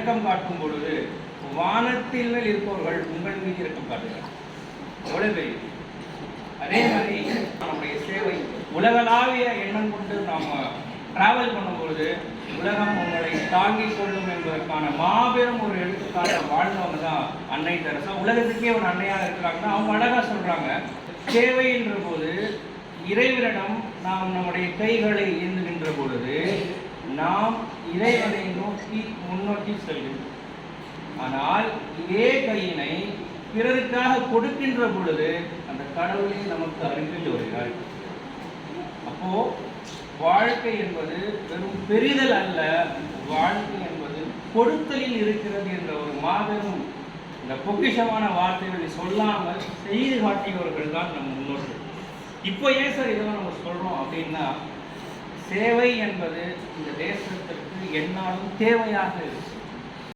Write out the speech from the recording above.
இரக்கம் காட்டும் பொழுது வானத்தில் மேல் இருப்பவர்கள் உங்கள் மீது இரக்கம் காட்டுகிறார். எவ்வளவு பெரிய! அதே மாதிரி நம்முடைய சேவை உலகளாவிய எண்ணம் கொண்டு நாம் டிராவல் பண்ணும்பொழுது உலகம் உங்களை தாங்கிக் கொள்ளும் என்பதற்கான மாபெரும் ஒரு எடுத்துக்காட்டை வாழ்ந்தவங்க தான் அன்னை தெரசா. உலகத்துக்கே ஒரு அன்னையாக இருக்கிறாங்கன்னா அவங்க அழகாக சொல்கிறாங்க, சேவை என்ற போது இறைவனிடம் நாம் நம்முடைய கைகளை ஏந்துகின்ற பொழுது நாம் இறைவனை நோக்கி முன்னோக்கி செல்கிறோம். ஆனால் இதே கையினை பிறருக்காக கொடுக்கின்ற பொழுது அந்த கடவுளை நமக்கு அருகில் வருகிறார். அப்போ வாழ்க்கை என்பது வெறும் பெரிதல் அல்ல, வாழ்க்கை என்பது கொடுத்தலில் இருக்கிறது என்ற ஒரு மாபெரும் இந்த பொக்கிஷமான வார்த்தைகளை சொல்லாமல் செய்து காட்டியவர்கள் தான் நம் முன்னோர்கள். இப்போ ஏன் சார் இதெல்லாம் நம்ம சொல்கிறோம் அப்படின்னா, சேவை என்பது இந்த தேசத்திற்கு எந்நாளும் தேவையாக இருக்கு.